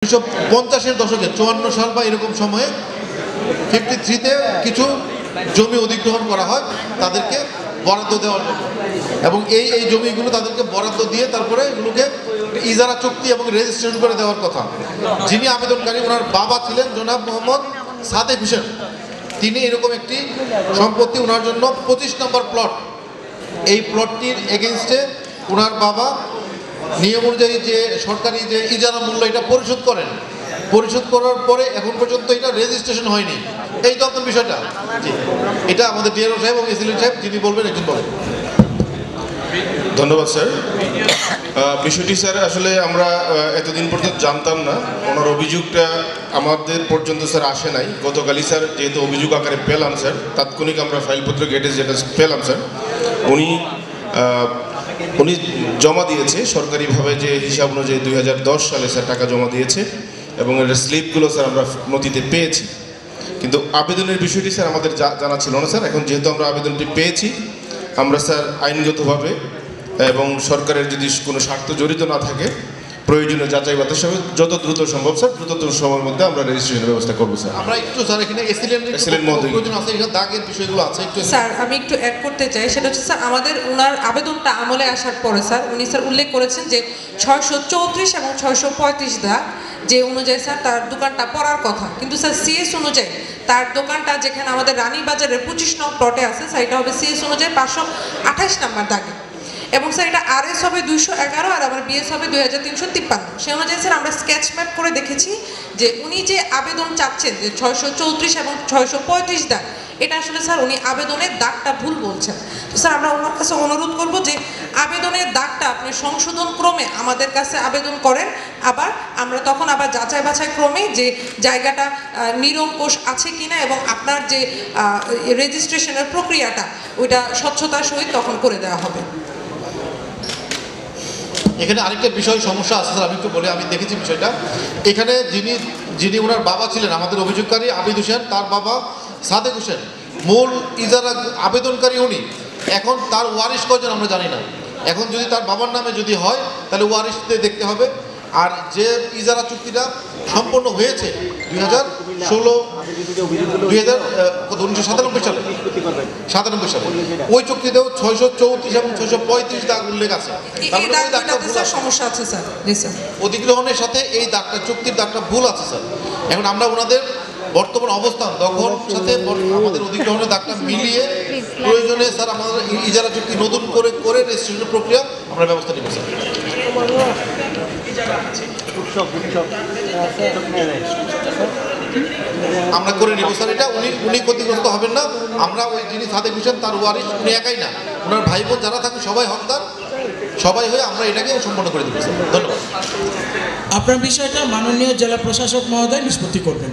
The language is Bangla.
1950-এর দশকে 54 সাল বা এরকম সময়ে 53-তে কিছু জমি অধিগ্রহণ করা হয় তাদেরকে বরাদ্দ দেওয়ার জন্য, এবং এই জমিগুলো তাদেরকে বরাদ্দ দিয়ে তারপরে এগুলোকে ইজারা চুক্তি এবং রেজিস্ট্রেশন করে দেওয়ার কথা। যিনি আবেদনকারী ওনার বাবা ছিলেন জনাব মোহাম্মদ সাদেক হোসেন। তিনি এরকম একটি সম্পত্তি ওনার জন্য 25 নম্বর প্লট, এই প্লটটির এগেনস্টে ওনার বাবা নিয়ম অনুযায়ী যে সরকারি যে ইজারা মূল্য এটা পরিশোধ করেন, পরিশোধ করার পরে এখন পর্যন্ত এটা রেজিস্ট্রেশন হয়নি। এই তো আপনার বিষয়টা, এটা আমাদের ডিআরও সাহেব এবং এসিলেন সাহেব যিনি বলবেন একজন বলেন। ধন্যবাদ স্যার। বিষয়টি স্যার আসলে আমরা এতদিন পর্যন্ত জানতাম না, ওনার অভিযোগটা আমাদের পর্যন্ত স্যার আসে নাই। গতকালই স্যার যেহেতু অভিযোগ আকারে পেলাম স্যার, তাৎক্ষণিক আমরা ফাইলপত্র গেটে যেটা পেলাম স্যার, উনি জমা দিয়েছে সরকারিভাবে যে হিসাব অনুযায়ী 2010 সালে স্যার টাকা জমা দিয়েছে, এবং এর স্লিপগুলো স্যার আমরা নথিতে পেয়েছি। কিন্তু আবেদনের বিষয়টি স্যার আমাদের জানা ছিল না স্যার। এখন যেহেতু আমরা আবেদনটি পেয়েছি, আমরা স্যার আইনগতভাবে এবং সরকারের যদি কোনো স্বার্থ জড়িত না থাকে প্রয়োজনীয় যাচাই বাছাই সহ যত দ্রুত সম্ভব স্যার, দ্রুততম সময়ের মধ্যে আমরা রেজিস্ট্রেশনের ব্যবস্থা করবো স্যার। আমরা একটু স্যার এখানে এসিলেন্ট মহোদয় আছে, এখানে দাগের বিষয়গুলো আছে একটু স্যার আমি একটু অ্যাড করতে চাই। সেটা হচ্ছে স্যার আমাদের ওনার আবেদনটা আমলে আসার পরে স্যার উনি স্যার উল্লেখ করেছেন যে 634 এবং 635 দাগ যে অনুযায়ী স্যার তার দোকানটা পড়ার কথা, কিন্তু স্যার সিএস অনুযায়ী তার দোকানটা যেখানে আমাদের রানীবাজারের 25 নং প্লটে আছে স্যার, এটা হবে সিএস অনুযায়ী 528 নম্বর দাগে, এবং স্যার এটা আরএস হবে 211 আর আমার বিএস হবে 2353। সেই অনুযায়ী স্যার আমরা স্কেচ ম্যাপ করে দেখেছি যে উনি যে আবেদন চাচ্ছেন যে 634 এবং 635 দাগ, এটা আসলে স্যার উনি আবেদনের দাগটা ভুল বলছেন। তো স্যার আমরা ওনার কাছে অনুরোধ করব যে আবেদনের দাগটা আপনি সংশোধন ক্রমে আমাদের কাছে আবেদন করেন, আবার আমরা তখন আবার যাচাই বাছাই ক্রমে যে জায়গাটা নিরঙ্কুশ আছে কিনা এবং আপনার যে রেজিস্ট্রেশনের প্রক্রিয়াটা ওইটা স্বচ্ছতার সহিত তখন করে দেওয়া হবে। এখানে আরেকটা বিষয় সমস্যা আছে স্যার, আমি একটু বলি। আমি দেখেছি বিষয়টা, এখানে যিনি ওনার বাবা ছিলেন আমাদের অভিযোগকারী আবিদ হোসেন, তার বাবা সাদেক হোসেন, মূল ইজারা আবেদনকারী উনি। এখন তার ওয়ারিশ কজন আমরা জানি না। এখন যদি তার বাবার নামে যদি হয় তাহলে ওয়ারিশদের দেখতে হবে। আর যে ইজারা চুক্তিটা সম্পন্ন হয়েছে 1997 সালে, ওই চুক্তিতেও 634 এবং 635 দাগ উল্লেখ আছে। সমস্যা আছে স্যার, অধিগ্রহণের সাথে এই দাগটা চুক্তির দাগটা ভুল আছে স্যার। এখন আমরা ওনাদের বর্তমান অবস্থান দখল সাথে আমাদের অধিগ্রহণের দাগটা মিলিয়ে প্রয়োজনে স্যার আমাদের ইজারা চুক্তি নতুন করে রেজিস্ট্রেশন প্রক্রিয়া আমরা ব্যবস্থা নিব স্যার। আমরা করে নিব স্যার এটা। উনি ক্ষতিগ্রস্ত হবেন না। আমরা ওই যিনি সাদেক হোসেন তার ওয়ারিশ উনি একাই না, ওনার ভাই বোন যারা থাকবে সবাই হকদার, সবাই হয়ে আমরা এটাকে সম্পন্ন করে দেবো স্যার। ধন্যবাদ। আপনার বিষয়টা মাননীয় জেলা প্রশাসক মহোদয় নিষ্পত্তি করবেন।